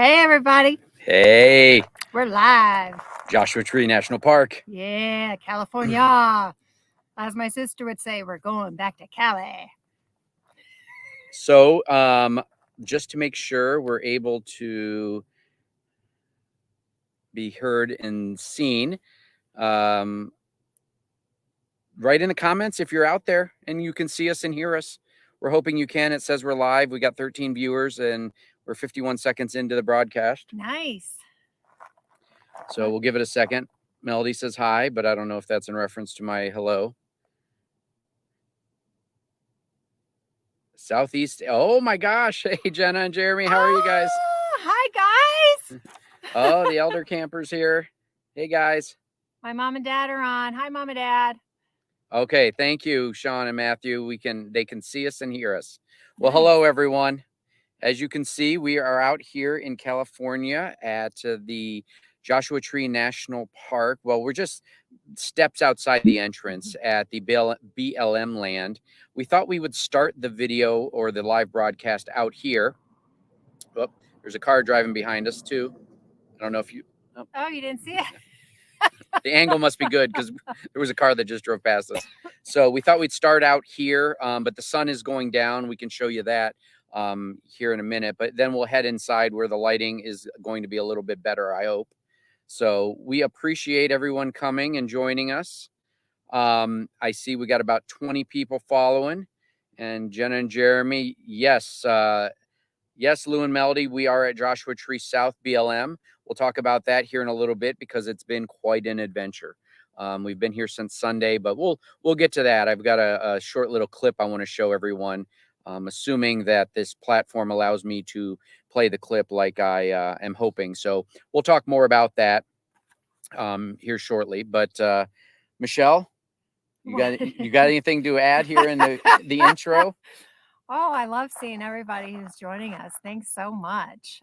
Hey, everybody. Hey, We're live. Joshua Tree National Park. Yeah, California. As my sister would say, we're going back to Cali. So, just to make sure we're able to be heard and seen, write in the comments if you're out there and you can see us and hear us. We're hoping you can. It says we're live. We got 13 viewers and we're 51 seconds into the broadcast. Nice. So we'll give it a second. Melody says hi, but I don't know if that's in reference to my hello. Southeast. Oh my gosh. Hey, Jenna and Jeremy. How are you guys? Hi, guys. Oh, the elder campers here. Hey, guys. My mom and dad are on. Hi, mom and dad. Okay, thank you, Sean and Matthew. They can see us and hear us. Well, hello, everyone. As you can see, we are out here in California at the Joshua Tree National Park. Well, we're just steps outside the entrance at the BLM land. We thought we would start the video or the live broadcast out here. Oh, there's a car driving behind us too. I don't know if you... Oh, you didn't see it? The angle must be good because there was a car that just drove past us. So we thought we'd start out here, but the sun is going down. We can show you that here in a minute, but then we'll head inside where the lighting is going to be a little bit better, I hope. So we appreciate everyone coming and joining us. I see we got about 20 people following, and Jenna and Jeremy. Yes, yes, Lou and Melody, we are at Joshua Tree South BLM. We'll talk about that here in a little bit because it's been quite an adventure. We've been here since Sunday, but we'll get to that. I've got a short little clip I want to show everyone, assuming that this platform allows me to play the clip like I am hoping. So we'll talk more about that here shortly. But Michelle, you got anything to add here in the intro? Oh, I love seeing everybody who's joining us. Thanks so much.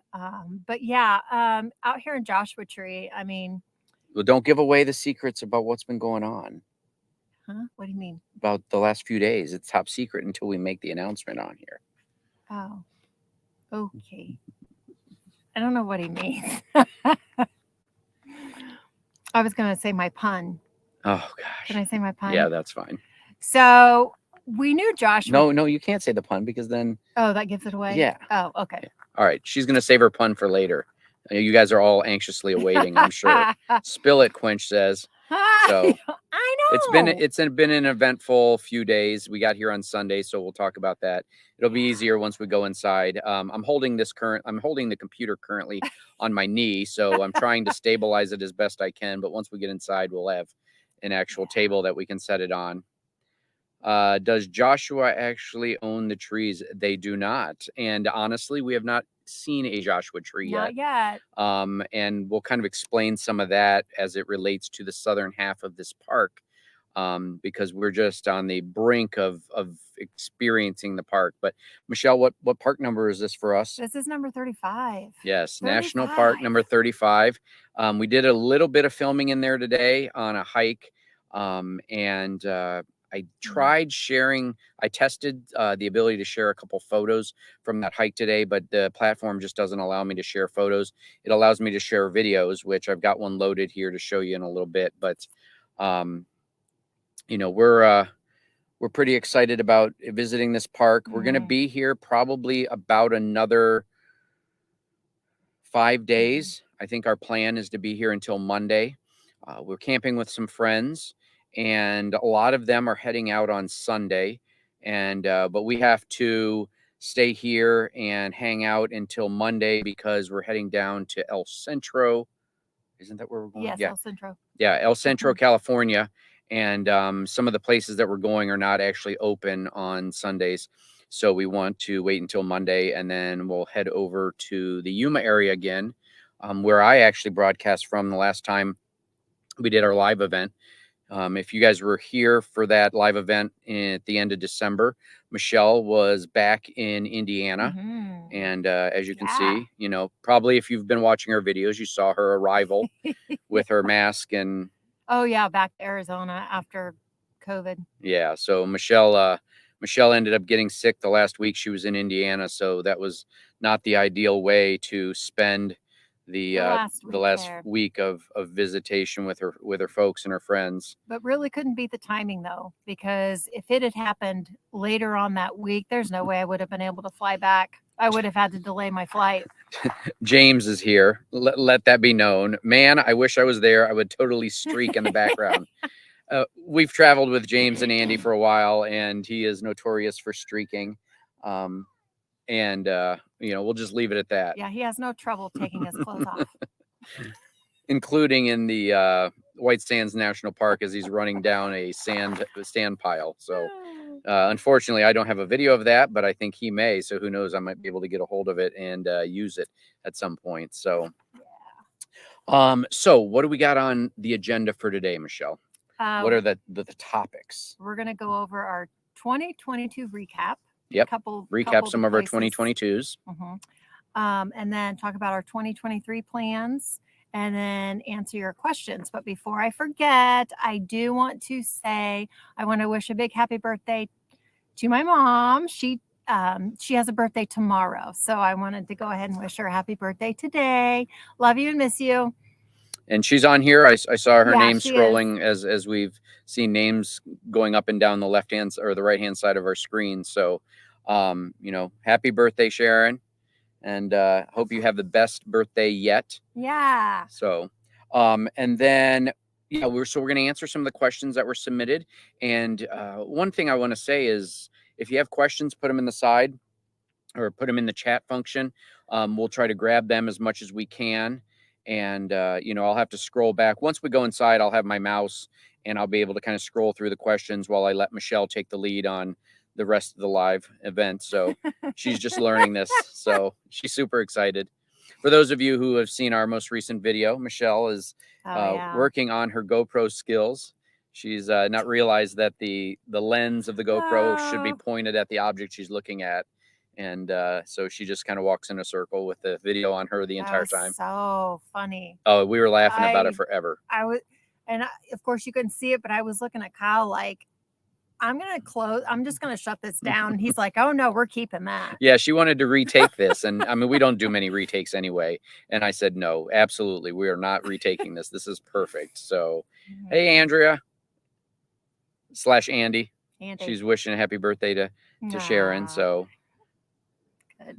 But yeah, out here in Joshua Tree, I mean... Well, don't give away the secrets about what's been going on. Huh? What do you mean? About the last few days. It's top secret until we make the announcement on here. Oh, okay. I don't know what he means. I was going to say my pun. Oh, gosh. Can I say my pun? Yeah, that's fine. So we knew Joshua. No, you can't say the pun because then... Oh, that gives it away? Yeah. Oh, okay. Yeah. All right. She's going to save her pun for later. You guys are all anxiously awaiting, I'm sure. Spill it, Quench says. So I know. It's been an eventful few days. We got here on Sunday, so we'll talk about that. It'll be easier once we go inside. I'm holding the computer currently on my knee, so I'm trying to stabilize it as best I can. But once we get inside, we'll have an actual table that we can set it on. Does Joshua actually own the trees? They do not. And honestly, we have not seen a Joshua tree Not yet. And we'll kind of explain some of that as it relates to the southern half of this park, because we're just on the brink of experiencing the park. But Michelle, what park number is this for us? This is number 35. Yes, 35. National Park number 35. We did a little bit of filming in there today on a hike, and I tried sharing. I tested the ability to share a couple photos from that hike today, but the platform just doesn't allow me to share photos. It allows me to share videos, which I've got one loaded here to show you in a little bit. But you know, we're pretty excited about visiting this park. We're going to be here probably about another 5 days. I think our plan is to be here until Monday. We're camping with some friends, and a lot of them are heading out on Sunday, and but we have to stay here and hang out until Monday because we're heading down to El Centro. Isn't that where we're going? Yes, yeah. El Centro. Yeah, El Centro, California. And some of the places that we're going are not actually open on Sundays. So we want to wait until Monday, and then we'll head over to the Yuma area again, where I actually broadcast from the last time we did our live event. If you guys were here for that live event at the end of December, Michelle was back in Indiana. And as you can see, you know, probably if you've been watching her videos, you saw her arrival with her mask and... Oh, yeah, back to Arizona after COVID. Yeah, so Michelle Michelle ended up getting sick the last week she was in Indiana, so that was not the ideal way to spend the last week of visitation with her folks and her friends. But really couldn't beat the timing though, because if it had happened later on that week, there's no way I would have been able to fly back. I would have had to delay my flight. James is here. Let that be known. Man, I wish I was there. I would totally streak in the background. We've traveled with James and Andy for a while, and he is notorious for streaking. We'll just leave it at that. Yeah, he has no trouble taking his clothes off. Including in the White Sands National Park as he's running down a sand pile. So unfortunately, I don't have a video of that, but I think he may. So who knows? I might be able to get a hold of it and use it at some point. So, so what do we got on the agenda for today, Michelle? What are the topics? We're going to go over our 2022 recap. Yep. Recap some of our 2022s. And then talk about our 2023 plans and then answer your questions. But before I forget, I do want to say, I want to wish a big happy birthday to my mom. She has a birthday tomorrow. So I wanted to go ahead and wish her a happy birthday today. Love you and miss you. And she's on here. I saw her name scrolling as we've seen names going up and down the left hand or the right hand side of our screen. So, happy birthday, Sharon. And hope you have the best birthday yet. Yeah. So, and then, we're going to answer some of the questions that were submitted. And one thing I want to say is if you have questions, put them in the side or put them in the chat function. We'll try to grab them as much as we can. And, I'll have to scroll back. Once we go inside, I'll have my mouse and I'll be able to kind of scroll through the questions while I let Michelle take the lead on the rest of the live event. So she's just learning this. So she's super excited. For those of you who have seen our most recent video, Michelle is working on her GoPro skills. She's not realized that the lens of the GoPro should be pointed at the object she's looking at. And so she just kind of walks in a circle with the video on her the entire time. So funny. Oh, we were laughing about it forever. Of course you couldn't see it, but I was looking at Kyle like, I'm just going to shut this down. He's like, oh no, we're keeping that. Yeah. She wanted to retake this. And I mean, we don't do many retakes anyway. And I said, no, absolutely. We are not retaking this. This is perfect. So, hey, Andrea / Andy. She's wishing a happy birthday to Sharon. So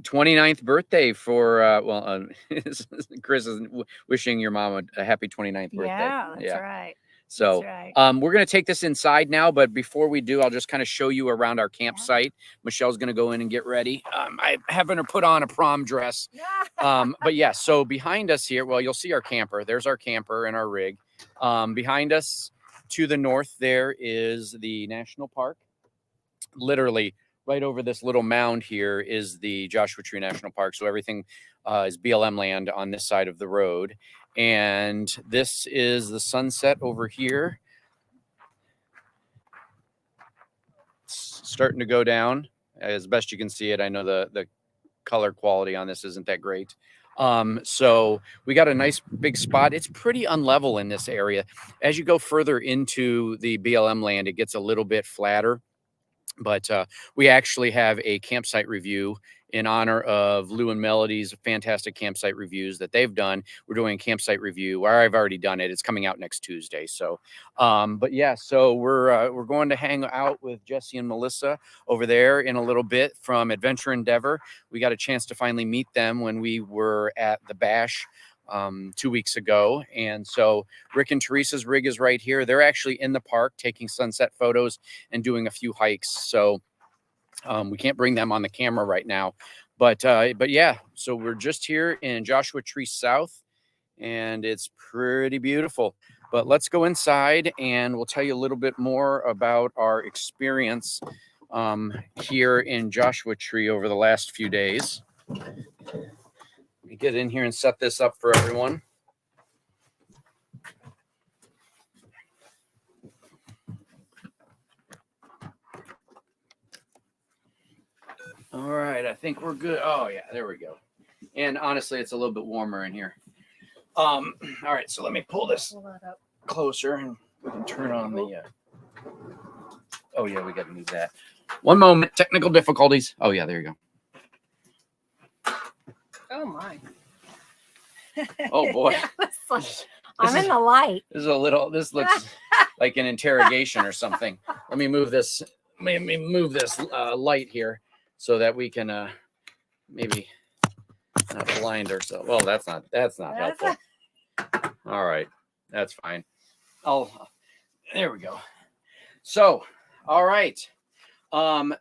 29th birthday for, Chris is wishing your mom a happy 29th birthday. Yeah, that's right. So we're going to take this inside now, but before we do, I'll just kind of show you around our campsite. Michelle's going to go in and get ready. I having her put on a prom dress. But yeah, so behind us here, well, you'll see our camper. There's our camper and our rig. Behind us to the north, there is the national park. Literally right over this little mound here is the Joshua Tree National Park. So everything is BLM land on this side of the road. And this is the sunset over here. It's starting to go down as best you can see it. I know the color quality on this isn't that great. So we got a nice big spot. It's pretty unlevel in this area. As you go further into the BLM land, it gets a little bit flatter. But we actually have a campsite review in honor of Lou and Melody's fantastic campsite reviews that they've done. We're doing a campsite review where I've already done it. It's coming out next Tuesday. So, but yeah, so we're going to hang out with Jesse and Melissa over there in a little bit from Adventure Endeavor. We got a chance to finally meet them when we were at the Bash 2 weeks ago. And so Rick and Teresa's rig is right here. They're actually in the park taking sunset photos and doing a few hikes. So we can't bring them on the camera right now, but yeah, so we're just here in Joshua Tree South and it's pretty beautiful. But let's go inside and we'll tell you a little bit more about our experience here in Joshua Tree over the last few days. Let me get in here and set this up for everyone. All right, I think we're good. Oh yeah, there we go. And honestly, it's a little bit warmer in here. All right, so let me pull this closer and we can turn on the. Oh yeah, we got to move that. One moment, technical difficulties. Oh yeah, there you go. Oh my. Oh boy. I'm in the light. This is a little, this looks like an interrogation or something. Let me move this, light here so that we can maybe not blind ourselves. Well, that's not helpful. All right, that's fine. There we go. So, all right.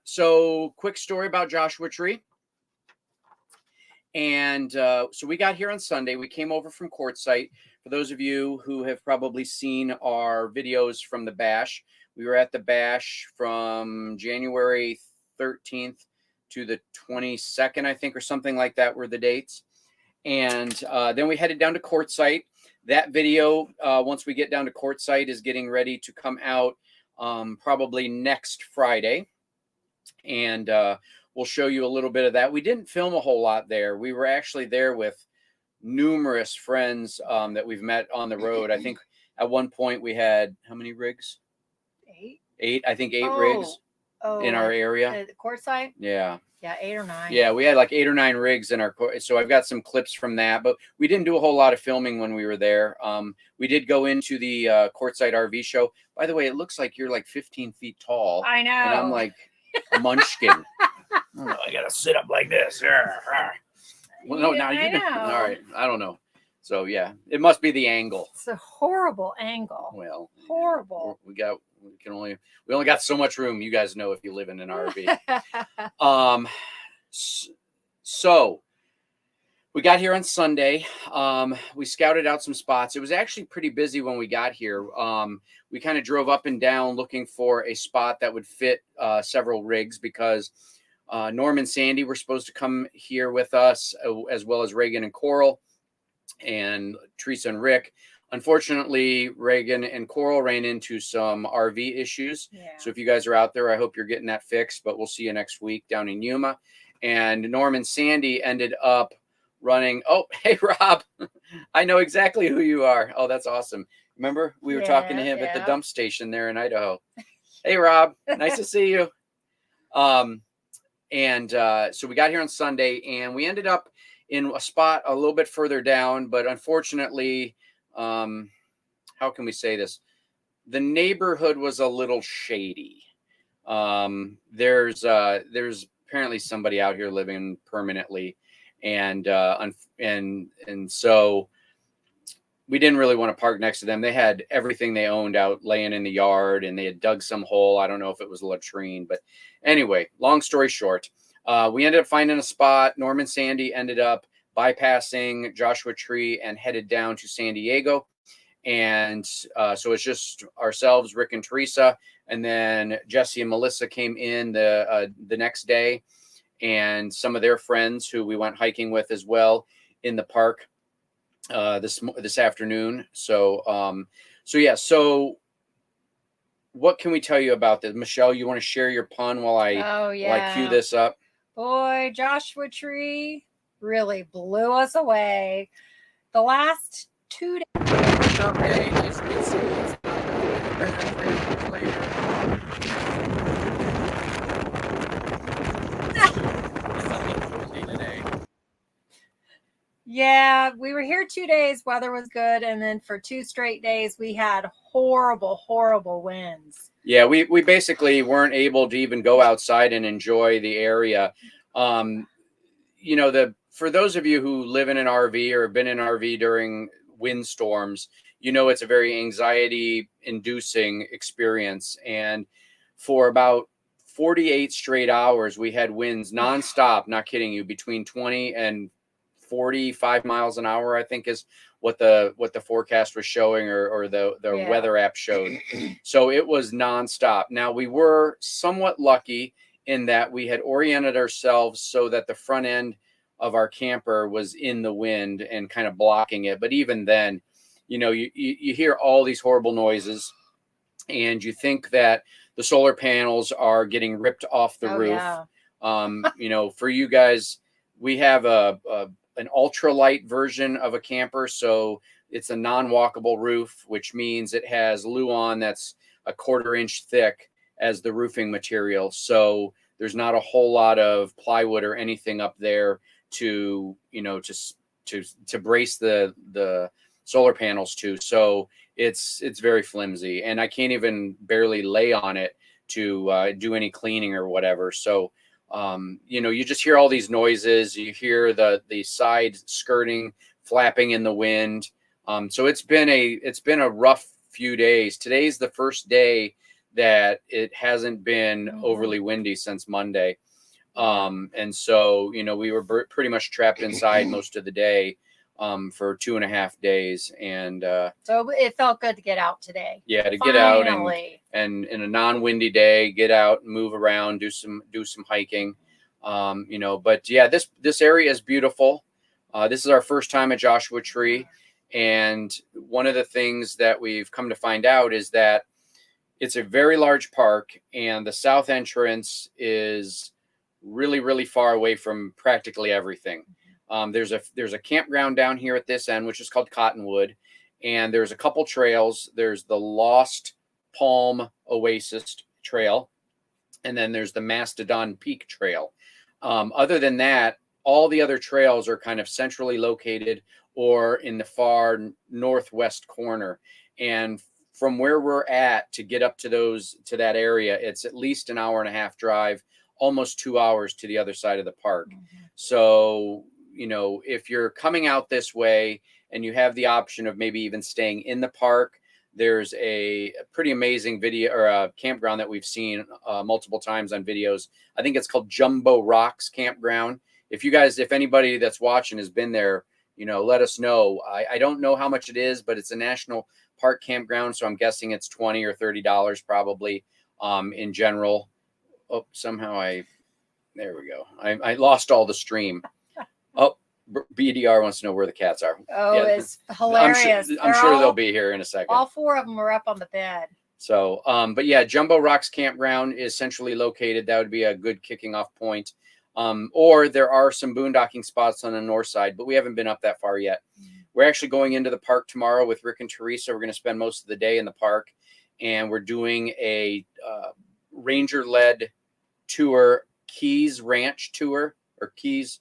So quick story about Joshua Tree. And so we got here on Sunday. We came over from Quartzsite. For those of you who have probably seen our videos from the bash, we were at the bash from January 13th to the 22nd, I think, or something like that were the dates. And then we headed down to Quartzsite. That video, once we get down to Quartzsite, is getting ready to come out probably next Friday. And we'll show you a little bit of that. We didn't film a whole lot there. We were actually there with numerous friends that we've met on the road. I think at one point we had how many rigs? Eight. I think eight rigs in our area. The Quartzsite? Yeah. Yeah, 8 or 9. Yeah, we had like 8 or 9 rigs in our. So I've got some clips from that, but we didn't do a whole lot of filming when we were there. We did go into the Quartzsite RV show. By the way, it looks like you're like 15 feet tall. I know. And I'm like a munchkin. I gotta sit up like this. Well, no, now you can. All right, I don't know. So yeah, it must be the angle. It's a horrible angle. Well, horrible. We only got so much room. You guys know if you live in an RV. So we got here on Sunday. We scouted out some spots. It was actually pretty busy when we got here. We kind of drove up and down looking for a spot that would fit several rigs because Norm and Sandy were supposed to come here with us, as well as Reagan and Coral and Teresa and Rick. Unfortunately, Reagan and Coral ran into some RV issues. Yeah. So if you guys are out there, I hope you're getting that fixed, but we'll see you next week down in Yuma. And Norm and Sandy ended up running. Oh, hey, Rob. I know exactly who you are. Oh, that's awesome. Remember, we were talking to him at the dump station there in Idaho. Hey, Rob. Nice to see you. So we got here on Sunday, and we ended up in a spot a little bit further down, but unfortunately, how can we say this? The neighborhood was a little shady. There's apparently somebody out here living permanently, and so we didn't really want to park next to them. They had everything they owned out laying in the yard, and they had dug some hole. I don't know if it was a latrine, but anyway, long story short, we ended up finding a spot. Norm and Sandy ended up bypassing Joshua Tree and headed down to San Diego. And so it's just ourselves, Rick and Teresa, and then Jesse and Melissa came in the next day, and some of their friends who we went hiking with as well in the park this afternoon. So what can we tell you about this? Michelle, you want to share your pun while I cue this up? Boy, Joshua Tree really blew us away. The last 2 days. Okay, Yeah, we were here 2 days. Weather was good, and then for 2 straight days, we had horrible winds. Yeah, we basically weren't able to even go outside and enjoy the area. For those of you who live in an RV or have been in an RV during windstorms, it's a very anxiety-inducing experience. And for about 48 straight hours, we had winds nonstop, not kidding you, between 20 and 45 miles an hour, I think is what the forecast was showing, or the weather app showed. So it was nonstop. Now, we were somewhat lucky in that we had oriented ourselves so that the front end of our camper was in the wind and kind of blocking it. But even then, you hear all these horrible noises, and you think that the solar panels are getting ripped off the roof. Yeah. For you guys, we have an ultralight version of a camper. So it's a non-walkable roof, which means it has Luan that's a 1/4 inch thick as the roofing material. So there's not a whole lot of plywood or anything up there to, you know, to brace the solar panels to. So it's very flimsy, and I can't even barely lay on it to do any cleaning or whatever. So you know, you just hear all these noises. You hear the side skirting flapping in the wind. So it's been a rough few days. Today's the first day that it hasn't been overly windy since Monday. And so, you know, we were pretty much trapped inside most of the day for 2.5 days. And So it felt good to get out today. yeah, to get out Finally. and in a non-windy day, get out, move around, do some hiking. You know, but yeah, this area is beautiful. This is our first time at Joshua Tree. And one of the things that we've come to find out is that it's a very large park, and the south entrance is really, really far away from practically everything. There's a campground down here at this end, which is called Cottonwood, and there's a couple trails. There's the Lost Palm Oasis Trail, and then there's the Mastodon Peak Trail. Other than that, all the other trails are kind of centrally located or in the far northwest corner. And from where we're at to get up to that area, it's at least an hour and a half drive, almost 2 hours to the other side of the park. So, you know, if you're coming out this way and you have the option of maybe even staying in the park, there's a pretty amazing video or a campground that we've seen multiple times on videos. I think it's called Jumbo Rocks Campground. If anybody that's watching has been there, you know, let us know. I don't know how much it is, but it's a national park campground, so I'm guessing it's $20 or $30 probably in general. Oh, somehow there we go. I lost all the stream. Oh, BDR wants to know where the cats are. Oh, yeah, it's hilarious. I'm sure they'll be here in a second. All 4 of them are up on the bed. So, but yeah, Jumbo Rocks Campground is centrally located. That would be a good kicking off point. Or there are some boondocking spots on the north side, but we haven't been up that far yet. We're actually going into the park tomorrow with Rick and Teresa. We're going to spend most of the day in the park, and we're doing a ranger-led tour, Keys Ranch tour, or Keys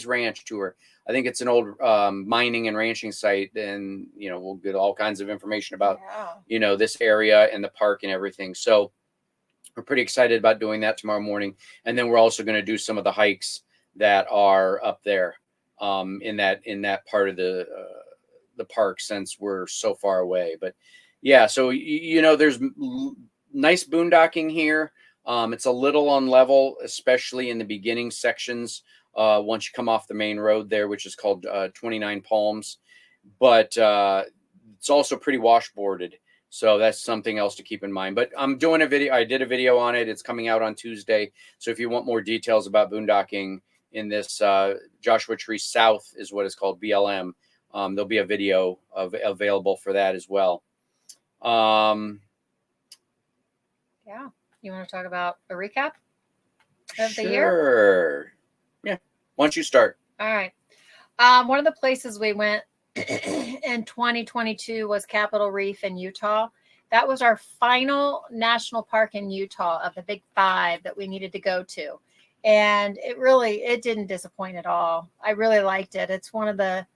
Ranch tour. I think it's an old mining and ranching site, and you know, we'll get all kinds of information about you know, this area and the park and everything. So we're pretty excited about doing that tomorrow morning, and then we're also going to do some of the hikes that are up there in that part of the park, since we're so far away. But yeah, so you know, there's nice boondocking here. It's a little unlevel, especially in the beginning sections once you come off the main road there, which is called 29 Palms. But it's also pretty washboarded. So that's something else to keep in mind. But I'm doing a video. I did a video on it. It's coming out on Tuesday. So if you want more details about boondocking in this Joshua Tree South is what it's called, BLM, there'll be a video available for that as well. Yeah. You want to talk about a recap of the year? Sure. Yeah. Why don't you start? All right. One of the places we went in 2022 was Capitol Reef in Utah. That was our final national park in Utah of the big 5 that we needed to go to. And it didn't disappoint at all. I really liked it. It's one of the,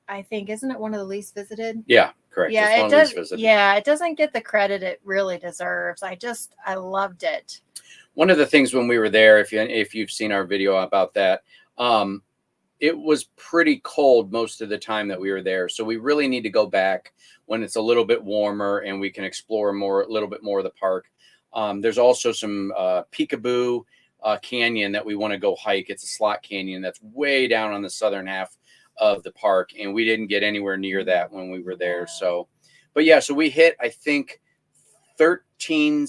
I think, isn't it one of the least visited? Yeah, correct. Yeah, it does. Yeah, it doesn't get the credit it really deserves. I loved it. One of the things when we were there, if you've seen our video about that, it was pretty cold most of the time that we were there. So we really need to go back when it's a little bit warmer and we can explore a little bit more of the park. There's also some Peekaboo Canyon that we want to go hike. It's a slot canyon that's way down on the southern half of the park, and we didn't get anywhere near that when we were there. So, but yeah, so we hit, I think, 13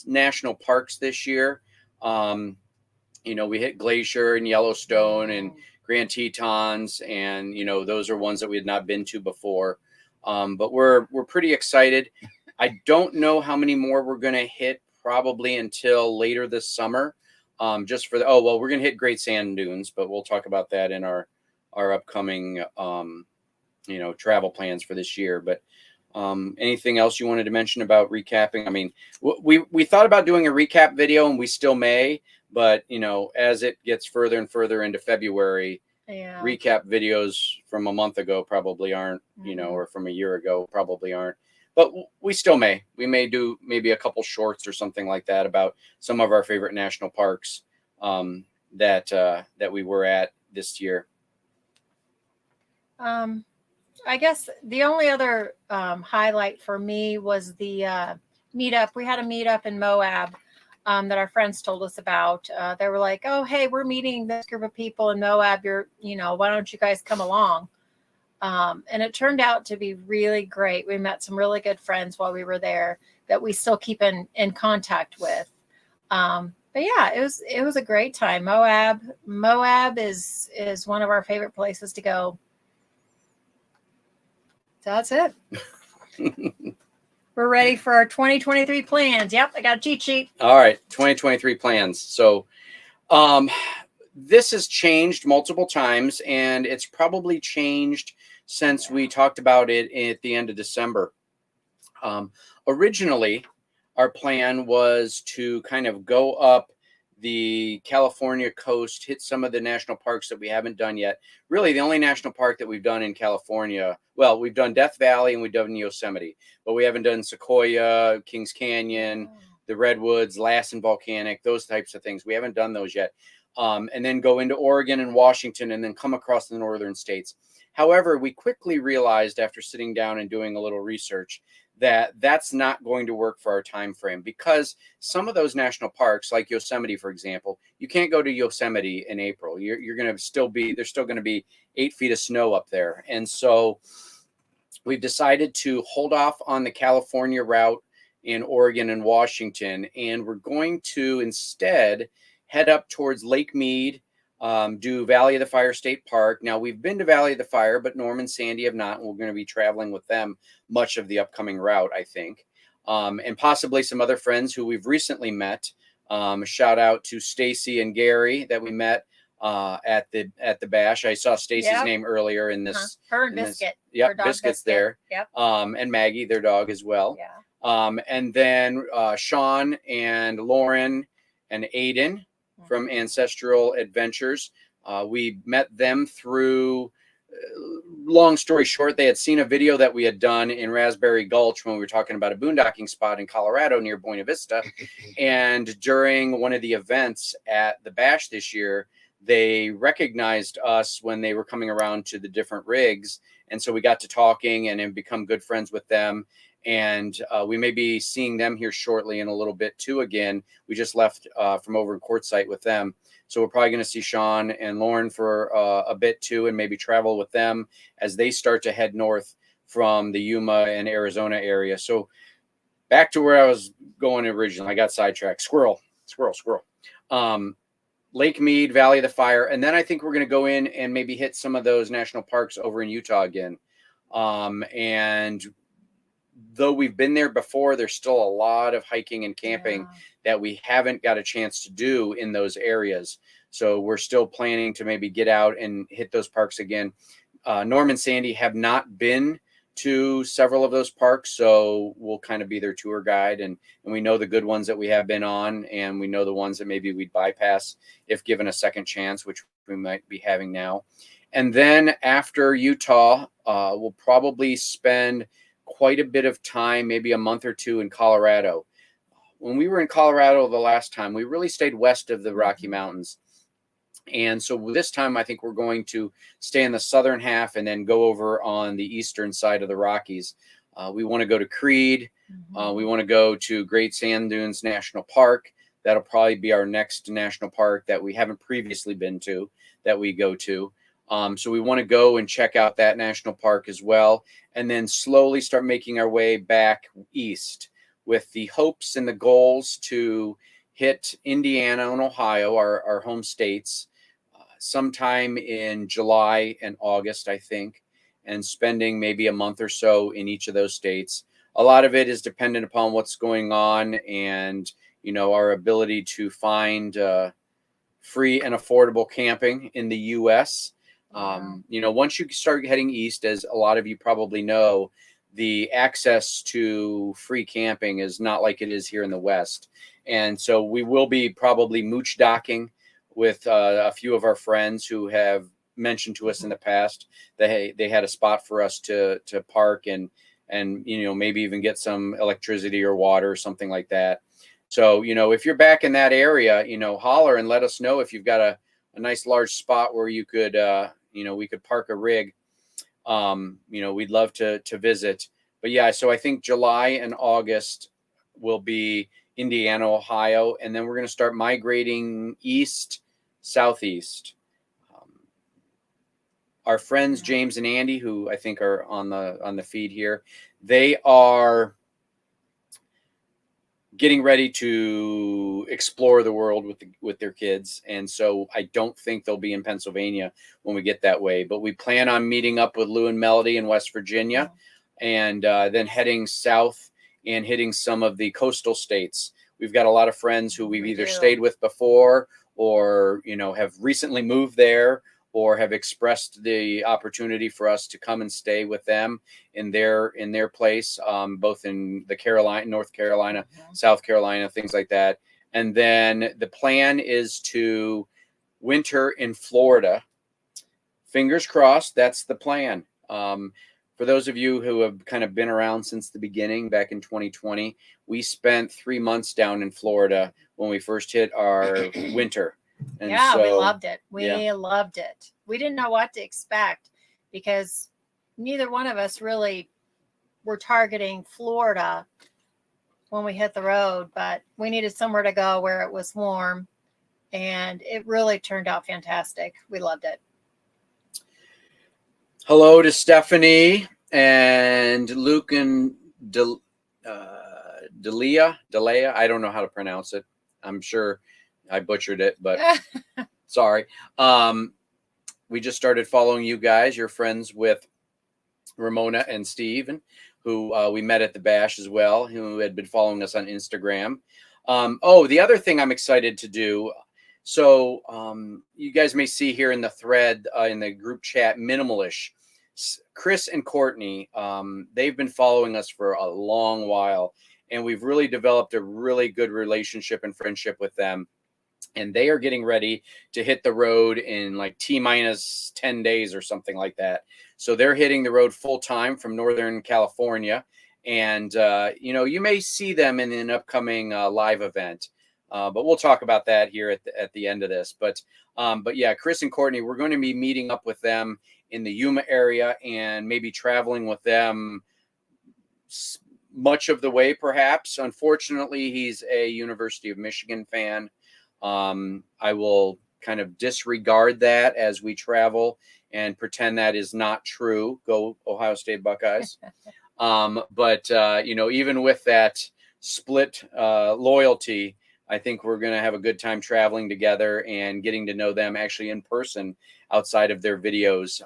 national parks this year. You know, we hit Glacier and Yellowstone and Grand Tetons, and you know, those are ones that we had not been to before. But we're pretty excited. I don't know how many more we're going to hit, probably until later this summer. Just for we're going to hit Great Sand Dunes, but we'll talk about that in our upcoming you know, travel plans for this year. But Anything else you wanted to mention about recapping? I mean, we thought about doing a recap video, and we still may, but you know, as it gets further and further into February, Yeah. recap videos from a month ago probably aren't, you know, or from a year ago probably aren't. But we still may. We may do maybe a couple shorts or something like that about some of our favorite national parks that we were at this year. I guess the only other highlight for me was the meetup. We had a meetup in Moab that our friends told us about. They were like, "Oh, hey, we're meeting this group of people in Moab. Why don't you guys come along?" And it turned out to be really great. We met some really good friends while we were there that we still keep in contact with. But yeah, it was a great time. Moab is one of our favorite places to go. So that's it. We're ready for our 2023 plans. Yep, I got a cheat sheet. All right, 2023 plans. So this has changed multiple times, and it's probably changed since we talked about it at the end of December. Originally, our plan was to kind of go up the California coast, hit some of the national parks that we haven't done yet. Really, the only national park that we've done in California, well, we've done Death Valley and we've done Yosemite, but we haven't done Sequoia, Kings Canyon, the Redwoods, Lassen Volcanic, those types of things. We haven't done those yet. And then go into Oregon and Washington and then come across the northern states. However, we quickly realized after sitting down and doing a little research that that's not going to work for our time frame, because some of those national parks, like Yosemite, for example, you can't go to Yosemite in April. You're going to still be, there's still going to be 8 feet of snow up there. And so we've decided to hold off on the California route in Oregon and Washington, and we're going to instead head up towards Lake Mead, do Valley of the Fire State Park. Now, we've been to Valley of the Fire, but Norm and Sandy have not, and we're going to be traveling with them much of the upcoming route, I think, and possibly some other friends who we've recently met. Shout out to Stacy and Gary that we met at the bash. I saw Stacy's name earlier in this. Her and Biscuit. Yep, Biscuit's there. Yep. And Maggie, their dog, as well. Yeah. And then Sean and Lauren and Aiden from Ancestral Adventures. We met them through, long story short, they had seen a video that we had done in Raspberry Gulch when we were talking about a boondocking spot in Colorado near Buena Vista. And during one of the events at the bash this year, they recognized us when they were coming around to the different rigs. And so we got to talking and have become good friends with them. And we may be seeing them here shortly in a little bit too again. We just left from over in Quartzsite with them. So we're probably going to see Sean and Lauren for a bit too, and maybe travel with them as they start to head north from the Yuma and Arizona area. So back to where I was going originally. I got sidetracked. Squirrel. Lake Mead, Valley of the Fire. And then I think we're going to go in and maybe hit some of those national parks over in Utah again. And though we've been there before, there's still a lot of hiking and camping that we haven't got a chance to do in those areas. So we're still planning to maybe get out and hit those parks again. Norm and Sandy have not been to several of those parks, so we'll kind of be their tour guide, and we know the good ones that we have been on, and we know the ones that maybe we'd bypass if given a second chance, which we might be having now. And then after Utah, we'll probably spend quite a bit of time, maybe a month or two in Colorado. When we were in Colorado the last time, we really stayed west of the Rocky Mountains. And so this time, I think we're going to stay in the southern half and then go over on the eastern side of the Rockies. We want to go to Creed. We want to go to Great Sand Dunes National Park. That'll probably be our next national park that we haven't previously been to, that we go to. So we want to go and check out that national park as well, and then slowly start making our way back east with the hopes and the goals to hit Indiana and Ohio, our home states, sometime in July and August, I think, and spending maybe a month or so in each of those states. A lot of it is dependent upon what's going on and, you know, our ability to find free and affordable camping in the U.S. You know, once you start heading east, as a lot of you probably know, the access to free camping is not like it is here in the West. And so we will be probably mooch docking with a few of our friends who have mentioned to us in the past that, hey, they had a spot for us to park and maybe even get some electricity or water or something like that. So, if you're back in that area, holler and let us know if you've got a nice large spot where you could, we could park a rig. We'd love to visit. But yeah, so I think July and August will be Indiana, Ohio, and then we're going to start migrating east, southeast. Our friends James and Andy, who I think are on the feed here, they are getting ready to explore the world with their kids, and so I don't think they'll be in Pennsylvania when we get that way. But we plan on meeting up with Lou and Melody in West Virginia, and then heading south and hitting some of the coastal states. We've got a lot of friends who we've either stayed with before, or have recently moved there, or have expressed the opportunity for us to come and stay with them in their place, both in the North Carolina, South Carolina, things like that. And then the plan is to winter in Florida. Fingers crossed, that's the plan. For those of you who have kind of been around since the beginning, back in 2020, we spent 3 months down in Florida when we first hit our winter. And we loved it. We loved it. We didn't know what to expect because neither one of us really were targeting Florida when we hit the road, but we needed somewhere to go where it was warm, and it really turned out fantastic. We loved it. Hello to Stephanie and Luke and Delia. I don't know how to pronounce it. I'm sure I butchered it, but sorry. We just started following you guys. You're friends with Ramona and Steve, who we met at the Bash as well, who had been following us on Instagram. The other thing I'm excited to do. So you guys may see here in the thread, in the group chat, Minimalish, Chris and Courtney, they've been following us for a long while, and we've really developed a really good relationship and friendship with them. And they are getting ready to hit the road in like T-minus 10 days or something like that. So they're hitting the road full time from Northern California. And, you may see them in an upcoming live event. But we'll talk about that here at the end of this. But yeah, Chris and Courtney, we're going to be meeting up with them in the Yuma area and maybe traveling with them much of the way, perhaps. Unfortunately, he's a University of Michigan fan. I will kind of disregard that as we travel and pretend that is not true. Go Ohio State Buckeyes. But even with that split loyalty, I think we're going to have a good time traveling together and getting to know them actually in person outside of their videos.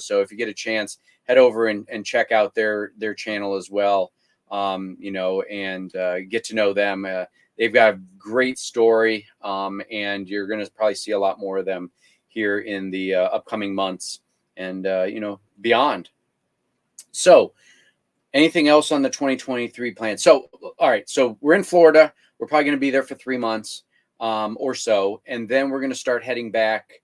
So if you get a chance, head over and check out their channel as well, and get to know them. They've got a great story, and you're going to probably see a lot more of them here in the upcoming months and, beyond. So anything else on the 2023 plan? So, all right. So we're in Florida. We're probably going to be there for 3 months or so. And then we're going to start heading back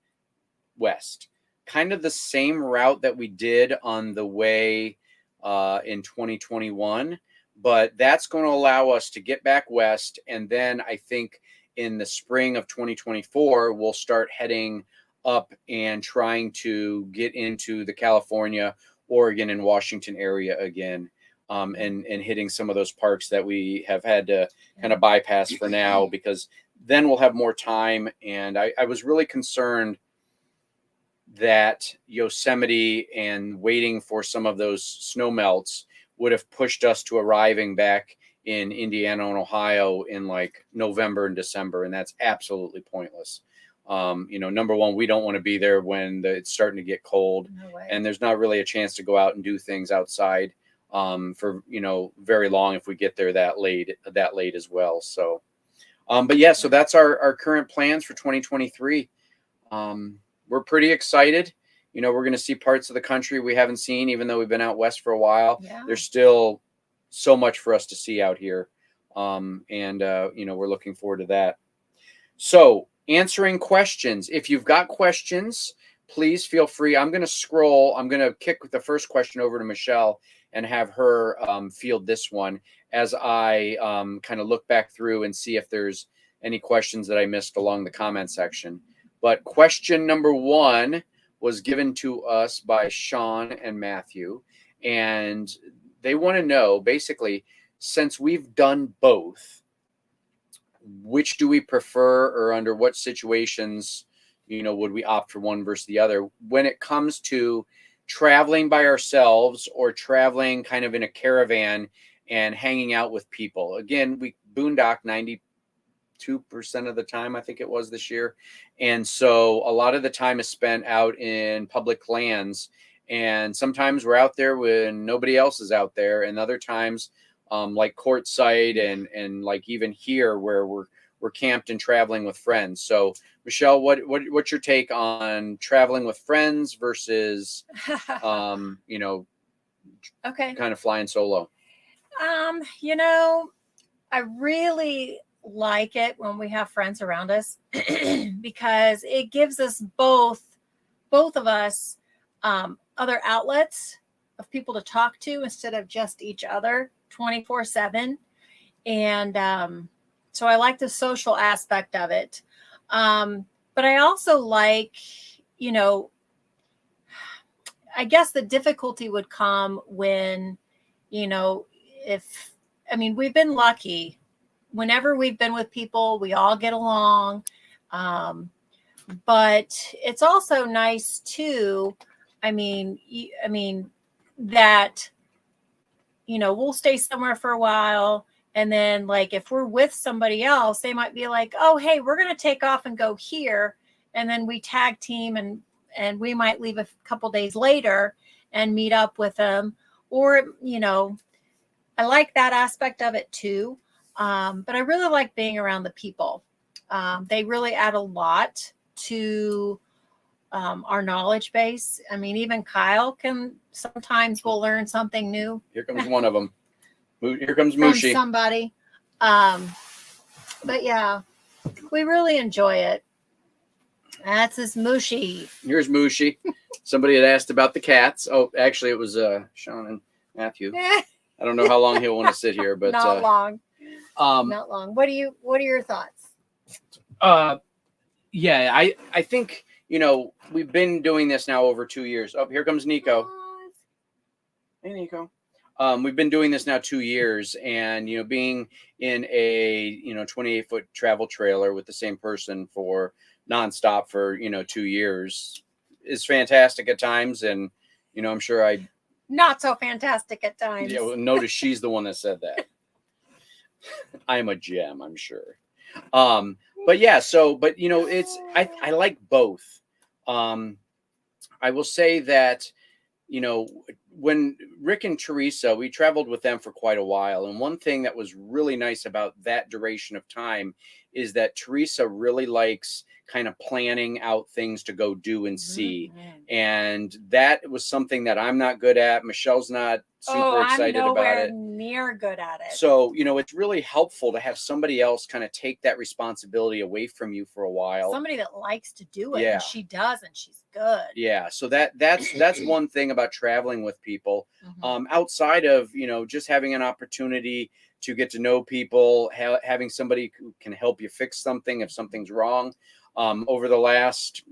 west. Kind of the same route that we did on the way in 2021. But that's going to allow us to get back west. And then I think in the spring of 2024, we'll start heading up and trying to get into the California, Oregon, and Washington area again, and hitting some of those parks that we have had to kind of bypass for now, because then we'll have more time. And I was really concerned that Yosemite and waiting for some of those snow melts would have pushed us to arriving back in Indiana and Ohio in like November and December. And that's absolutely pointless. Number one, we don't want to be there when it's starting to get cold, and there's not really a chance to go out and do things outside for, very long if we get there that late as well. So, but yeah, so that's our current plans for 2023. We're pretty excited. You know, we're going to see parts of the country we haven't seen, even though we've been out west for a while. Yeah. There's still so much for us to see out here. You know, we're looking forward to that. So, answering questions. If you've got questions, please feel free. I'm going to scroll. I'm going to kick the first question over to Michelle and have her field this one as I kind of look back through and see if there's any questions that I missed along the comment section. But question number 1 was given to us by Sean and Matthew, and they want to know, basically, since we've done both, which do we prefer, or under what situations, you know, would we opt for one versus the other when it comes to traveling by ourselves or traveling kind of in a caravan and hanging out with people? Again, we boondock 92% of the time, I think it was this year. And so a lot of the time is spent out in public lands. And sometimes we're out there when nobody else is out there. And other times, like Quartzsite and like even here where we're camped and traveling with friends. So Michelle, what's your take on traveling with friends versus you know, Okay. kind of flying solo? You know, I really like it when we have friends around us because it gives us both of us other outlets of people to talk to instead of just each other 24/7. And so I like the social aspect of it. But I also like, you know, I guess the difficulty would come when, you know, we've been lucky. Whenever we've been with people, we all get along. But it's also nice too. That, you know, we'll stay somewhere for a while. And then, like, if we're with somebody else, they might be like, oh, hey, we're going to take off and go here. And then we tag team and we might leave a couple days later and meet up with them. Or, you know, I like that aspect of it too. But I really like being around the people. They really add a lot to our knowledge base. I mean, even Kyle sometimes will learn something new. Here comes one of them. Here comes From Mushi. somebody. But yeah, we really enjoy it. That's his Mushi. Here's Mushi. Somebody had asked about the cats. Oh, actually, it was Sean and Matthew. I don't know how long he'll want to sit here, but not long. Not long. What are your thoughts? Yeah, I think, you know, we've been doing this now over 2 years. Oh, here comes Nico. Hey, Nico. We've been doing this now 2 years, and, you know, being in a, you know, 28-foot travel trailer with the same person for nonstop for, you know, 2 years is fantastic at times. And, you know, I'm sure not so fantastic at times. Yeah, well, notice she's the one that said that. I'm a gem, I'm sure. But yeah, but you know, I like both. I will say that, you know, when Rick and Teresa, we traveled with them for quite a while. And one thing that was really nice about that duration of time is that Teresa really likes kind of planning out things to go do and see. Mm-hmm. And that was something that I'm not good at. Michelle's not super excited about it. Near good at it. So, you know, it's really helpful to have somebody else kind of take that responsibility away from you for a while. Somebody that likes to do it. Yeah. And she does, and she's good. Yeah. So that's one thing about traveling with people. Mm-hmm. Outside of, you know, just having an opportunity to get to know people, having somebody who can help you fix something if something's wrong. Over the last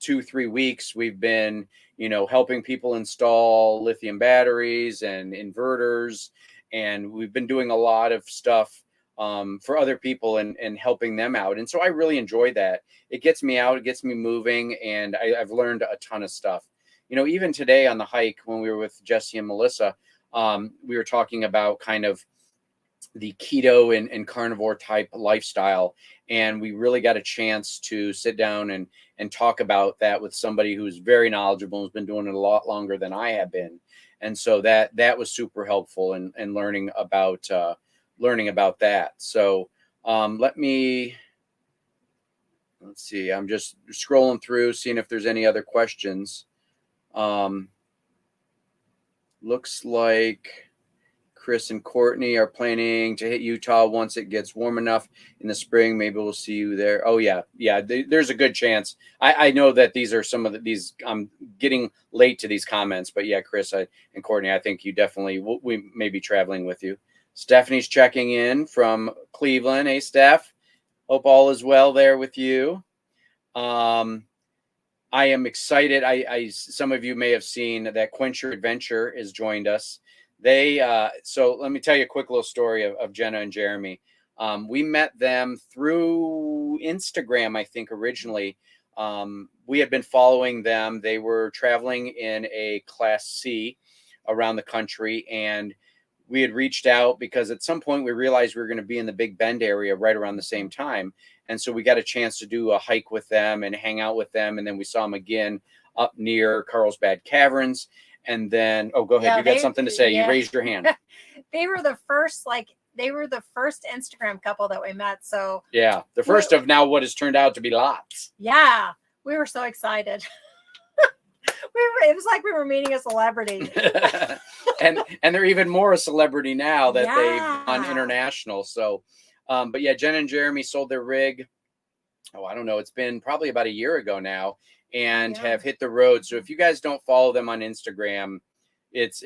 2-3 weeks, we've been, you know, helping people install lithium batteries and inverters. And we've been doing a lot of stuff for other people and helping them out. And so I really enjoy that. It gets me out, it gets me moving, and I've learned a ton of stuff. You know, even today on the hike, when we were with Jesse and Melissa, we were talking about kind of the keto and carnivore type lifestyle. And we really got a chance to sit down and talk about that with somebody who's very knowledgeable and has been doing it a lot longer than I have been. And so that was super helpful in learning about that. So let's see, I'm just scrolling through, seeing if there's any other questions. Looks like Chris and Courtney are planning to hit Utah once it gets warm enough in the spring. Maybe we'll see you there. Oh yeah, yeah. There's a good chance. I know that these are some of these. I'm getting late to these comments, but yeah, Chris and Courtney, I think you definitely we may be traveling with you. Stephanie's checking in from Cleveland. Hey, Steph. Hope all is well there with you. I am excited. Some of you may have seen that Quench Your Adventure has joined us. So let me tell you a quick little story of Jenna and Jeremy. We met them through Instagram, I think, originally. We had been following them. They were traveling in a Class C around the country, and we had reached out because at some point we realized we were going to be in the Big Bend area right around the same time. And so we got a chance to do a hike with them and hang out with them. And then we saw them again up near Carlsbad Caverns. And then, oh, go ahead. Yeah, you got something to say. yeah. You raised your hand. They were the first Instagram couple that we met. So Yeah. The first of now what has turned out to be lots. yeah, we were so excited. It was like we were meeting a celebrity. and they're even more a celebrity now that Yeah. they've gone international. So, but yeah, Jen and Jeremy sold their rig. Oh, I don't know. It's been probably about a year ago now, and Yeah. have hit the road. So if you guys don't follow them on Instagram, it's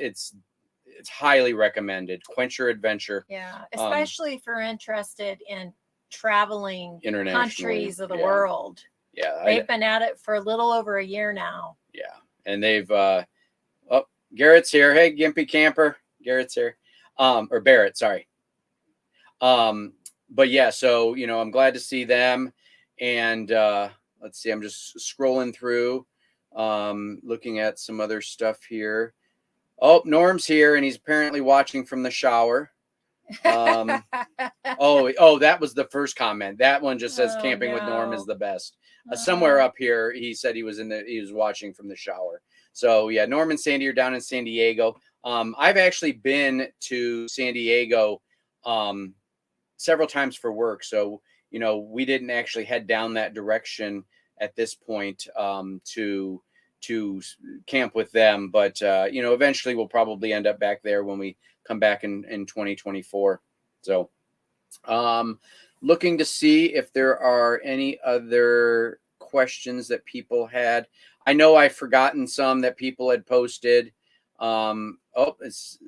highly recommended. Quench Your Adventure Yeah, especially if you're interested in traveling internationally. countries of the Yeah. world. Yeah, They've been at it for a little over a year now. yeah, and they've oh, Garrett's here. Hey, Gimpy Camper, Garrett's here. Or Barrett, sorry. But yeah, so I'm glad to see them. And let's see, I'm just scrolling through, looking at some other stuff here. Oh, Norm's here, and he's apparently watching from the shower. Oh, that was the first comment. That one just says Oh, camping with Norm no. is the best. Somewhere up here, he said he was watching from the shower. So yeah, Norm and Sandy are down in San Diego. I've actually been to San Diego several times for work. So, we didn't actually head down that direction at this point to camp with them. But, eventually we'll probably end up back there when we come back in 2024. So looking to see if there are any other questions that people had. I know I've forgotten some that people had posted. Let's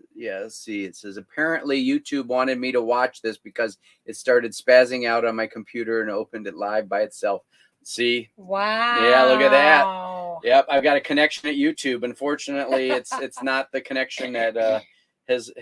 see. It says, apparently YouTube wanted me to watch this because it started spazzing out on my computer and opened it live by itself. See? Wow. Yeah, look at that. Yep, I've got a connection at YouTube. Unfortunately, it's not the connection that has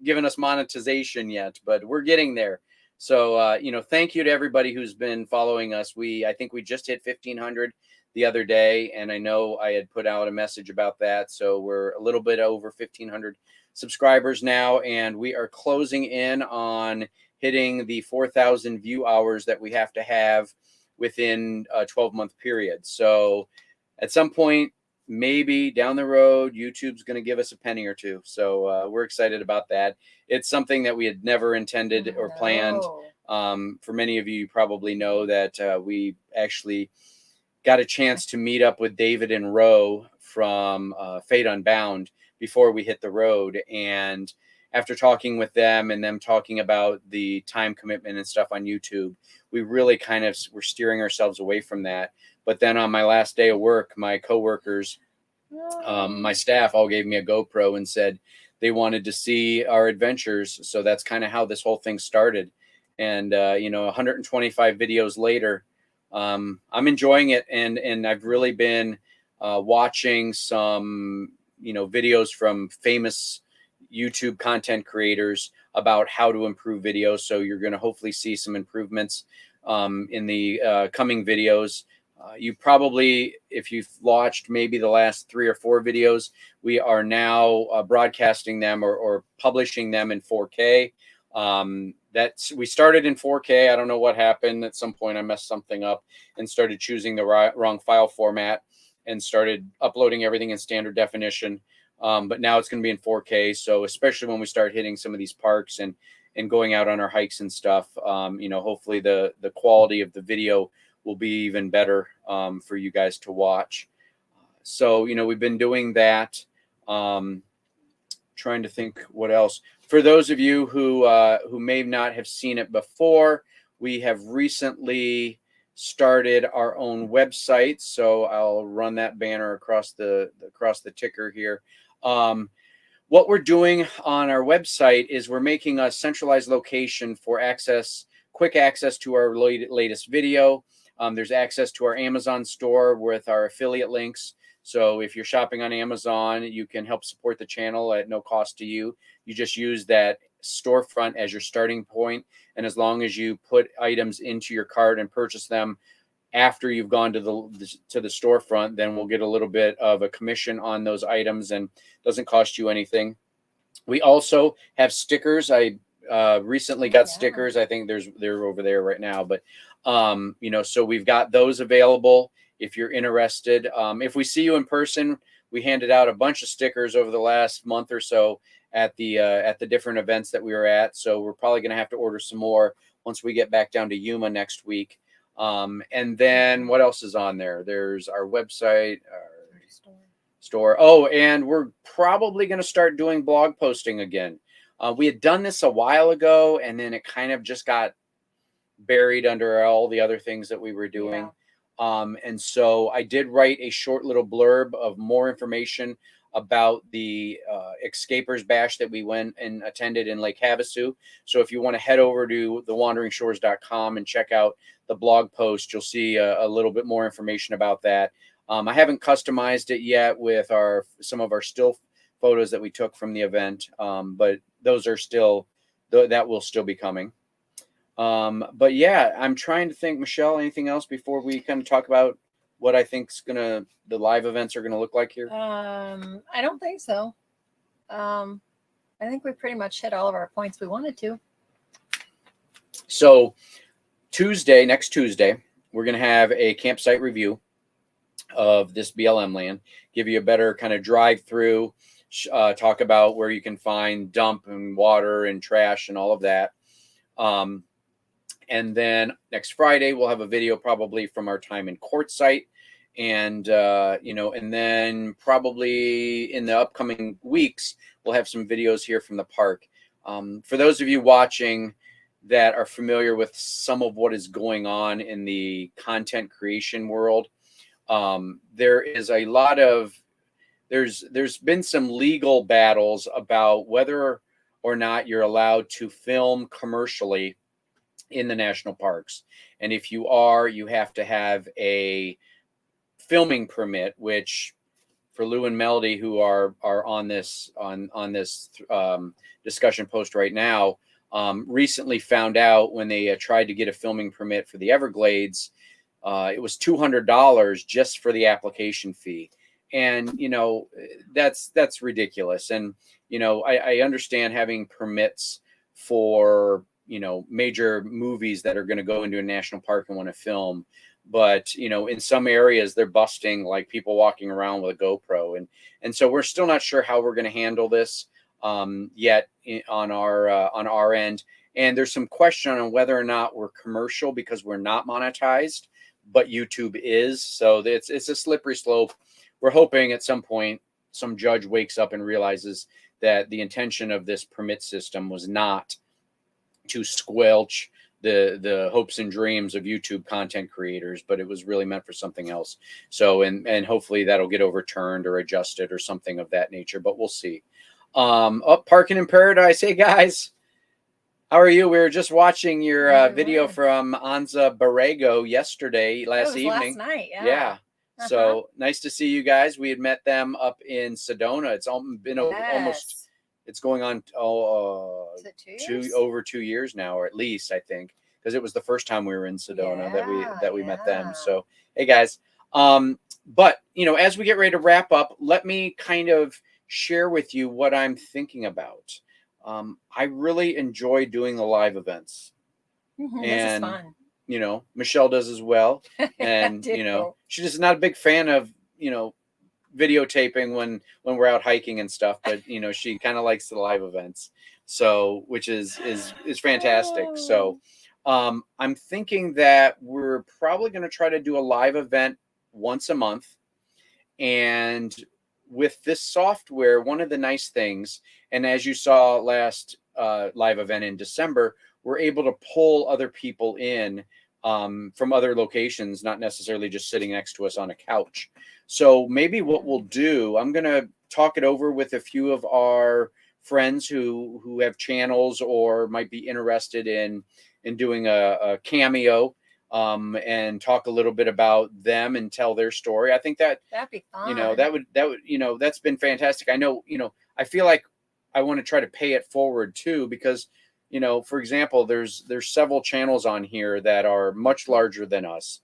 given us monetization yet, but we're getting there. So thank you to everybody who's been following us. I think we just hit 1,500 the other day, and I know I had put out a message about that. So we're a little bit over 1,500 subscribers now, and we are closing in on hitting the 4,000 view hours that we have to have within a 12-month period. So at some point, maybe down the road, YouTube's going to give us a penny or two. So we're excited about that. It's something that we had never intended or planned. For many of you probably know that we actually got a chance to meet up with David and Ro from Fate Unbound before we hit the road. And after talking with them and them talking about the time commitment and stuff on YouTube, we really kind of were steering ourselves away from that. But then on my last day of work, my coworkers, my staff all gave me a GoPro and said they wanted to see our adventures. So that's kind of how this whole thing started. And, 125 videos later, I'm enjoying it. And I've really been watching some, videos from famous YouTube content creators about how to improve videos. So you're going to hopefully see some improvements in the coming videos. You probably, if you've watched maybe the last 3 or 4 videos, we are now broadcasting them or publishing them in 4K. We started in 4K. I don't know what happened. At some point I messed something up and started choosing the wrong file format and started uploading everything in standard definition. But now it's going to be in 4K. So especially when we start hitting some of these parks and going out on our hikes and stuff, hopefully the quality of the video will be even better for you guys to watch. So, we've been doing that. Trying to think what else. For those of you who may not have seen it before, we have recently started our own website. So I'll run that banner across the ticker here. What we're doing on our website is we're making a centralized location for quick access to our latest video. There's access to our Amazon store with our affiliate links. So if you're shopping on Amazon, you can help support the channel at no cost to you. You just use that storefront as your starting point. And as long as you put items into your cart and purchase them after you've gone to the storefront, then we'll get a little bit of a commission on those items and doesn't cost you anything. We also have stickers. I recently got stickers. I think they're over there right now, but so we've got those available if you're interested. If we see you in person, we handed out a bunch of stickers over the last month or so at the different events that we were at. So we're probably going to have to order some more once we get back down to Yuma next week. And then what else is on there? There's our website, our store. Oh, and we're probably going to start doing blog posting again. We had done this a while ago, and then it kind of just got buried under all the other things that we were doing. And so I did write a short little blurb of more information about the Escapers Bash that we went and attended in Lake Havasu. So if you want to head over to thewanderingshores.com and check out the blog post, you'll see a little bit more information about that. I haven't customized it yet with some of our still photos that we took from the event, but those are that will still be coming. But yeah, I'm trying to think, Michelle, anything else before we kind of talk about what I think the live events are gonna look like here? I don't think so. I think we pretty much hit all of our points we wanted to. So next Tuesday, we're gonna have a campsite review of this BLM land, give you a better kind of drive through, talk about where you can find dump and water and trash and all of that. And then next Friday, we'll have a video probably from our time in Quartzsite. And, and then probably in the upcoming weeks, we'll have some videos here from the park. For those of you watching that are familiar with some of what is going on in the content creation world, there is a lot of, there's been some legal battles about whether or not you're allowed to film commercially in the national parks. And if you are, you have to have a filming permit, which for Lou and Melody, who are on this discussion post right now, recently found out when they tried to get a filming permit for the Everglades, it was $200 just for the application fee. And, that's ridiculous. And, I understand having permits for, major movies that are going to go into a national park and want to film. But, in some areas they're busting like people walking around with a GoPro. And so we're still not sure how we're going to handle this yet on our end. And there's some question on whether or not we're commercial because we're not monetized, but YouTube is. So it's a slippery slope. We're hoping at some point some judge wakes up and realizes that the intention of this permit system was not to squelch the hopes and dreams of YouTube content creators, but it was really meant for something else. So, and hopefully that'll get overturned or adjusted or something of that nature, but we'll see. Parking in Paradise. Hey guys, how are you? We were just watching your video from Anza Borrego last evening. Last night, yeah. So nice to see you guys. We had met them up in Sedona. It's been almost, it's going on over 2 years now, or at least I think, because it was the first time we were in Sedona that we met them. So, hey guys. But as we get ready to wrap up, let me kind of share with you what I'm thinking about. I really enjoy doing the live events. And this is fun. Michelle does as well. And, she's just not a big fan of, videotaping when we're out hiking and stuff, but she kind of likes the live events. So, which is fantastic. So, I'm thinking that we're probably going to try to do a live event once a month. And with this software, one of the nice things, and as you saw last live event in December, we're able to pull other people in from other locations, not necessarily just sitting next to us on a couch. So maybe what we'll do, I'm going to talk it over with a few of our friends who have channels or might be interested in doing a cameo, and talk a little bit about them and tell their story. I think that, That'd be fun. you know, that would, you know, that's been fantastic. I know, you know, I feel like I want to try to pay it forward too, because, you know, for example, there's several channels on here that are much larger than us,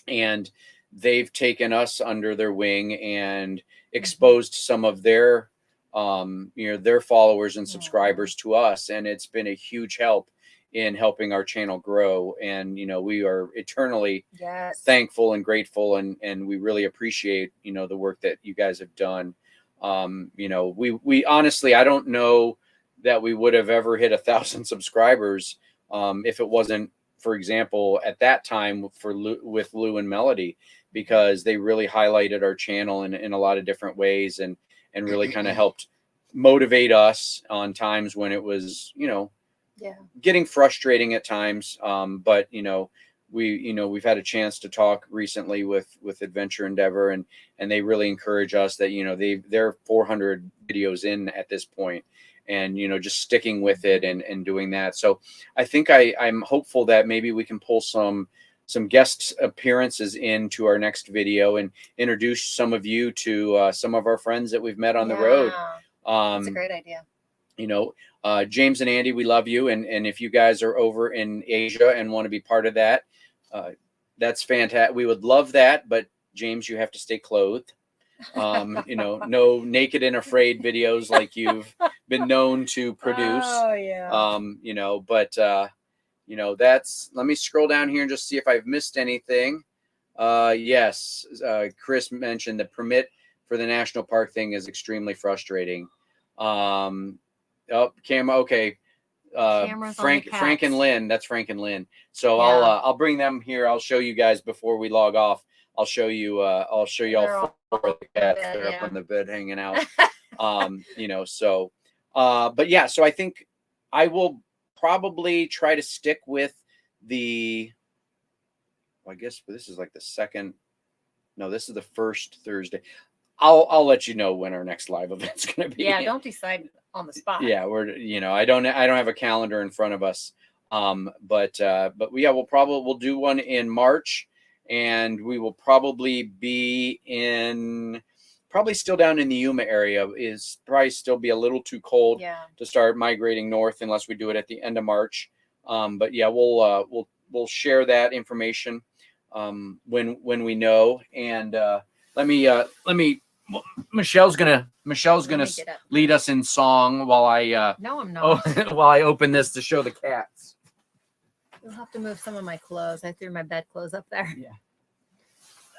and they've taken us under their wing and exposed some of their, you know, their followers and subscribers to us. And it's been a huge help in helping our channel grow. And, you know, we are eternally Yes. thankful and grateful, and we really appreciate, you know, the work that you guys have done. You know, we honestly, I don't know that we would have ever hit 1,000 subscribers if it wasn't, for example, at that time with Lou and Melody, because they really highlighted our channel in a lot of different ways, and really kind of helped motivate us on times when it was, you know, Yeah. getting frustrating at times. But, you know, we've had a chance to talk recently with Adventure Endeavor, and they really encourage us that, you know, they're 400 videos in at this point, and, you know, just sticking with it and doing that. So I think I'm hopeful that maybe we can pull some guest appearances into our next video and introduce some of you to some of our friends that we've met on the road. That's a great idea. You know, James and Andy, we love you. And if you guys are over in Asia and want to be part of that, that's fantastic. We would love that. But James, you have to stay clothed. You know, no naked and afraid videos like you've been known to produce. Oh, yeah. You know, but, you know, let me scroll down here and just see if I've missed anything. Yes. Chris mentioned the permit for the national park thing is extremely frustrating. Okay. Frank and Lynn. That's Frank and Lynn. So Yeah. I'll bring them here. I'll show you guys before we log off. I'll show you all four of the cats. They're up on the bed hanging out. You know, so but yeah, so I think I will probably try to stick with I guess this is like the second. No, this is the first Thursday. I'll let you know when our next live event's going to be. Yeah, don't decide on the spot. Yeah, you know, I don't have a calendar in front of us. But yeah, we'll do one in March, and we will probably be probably still down in the Yuma area. Is probably still be a little too cold to start migrating north unless we do it at the end of March. But yeah, we'll share that information when we know. And let me Michelle's gonna lead us in song while I No, I'm not. while I open this to show the cats. You'll have to move some of my clothes. I threw my bed clothes up there. Yeah.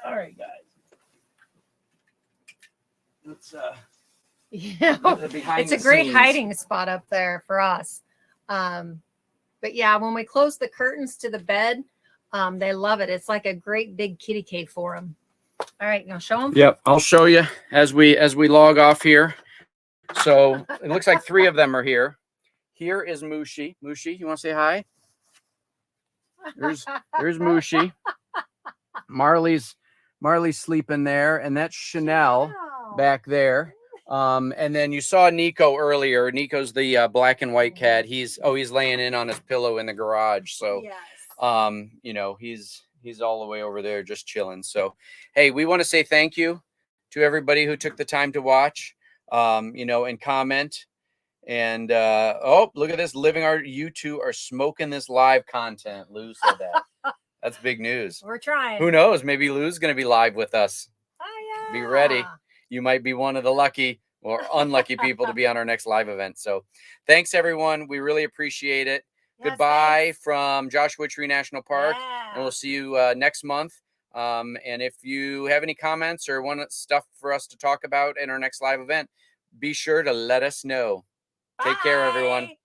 All right, guys. Let's Yeah, behind it's a the great scenes. hiding spot up there for us. But yeah, when we close the curtains to the bed, they love it. It's like a great big kitty cave for them. All right, you gonna show them? Yep, I'll show you as we log off here. So it looks like 3 of them are here. Here is Mushi. Mushi, you want to say hi? There's Mushi. Marley's sleeping there, and that's Chanel back there. And then you saw Nico earlier. Nico's the black and white cat. He's laying in on his pillow in the garage. So Yes. you know, he's all the way over there just chilling. So hey, we want to say thank you to everybody who took the time to watch, you know, and comment. And oh, look at this. You two are smoking this live content. Lou said that. That's big news. We're trying. Who knows? Maybe Lou's going to be live with us. Oh, yeah. Be ready. You might be one of the lucky or unlucky people to be on our next live event. So thanks, everyone. We really appreciate it. Yes, Goodbye thanks. from Joshua Tree National Park. Yeah. And we'll see you next month. And if you have any comments or want stuff for us to talk about in our next live event, be sure to let us know. Take care, everyone. Bye.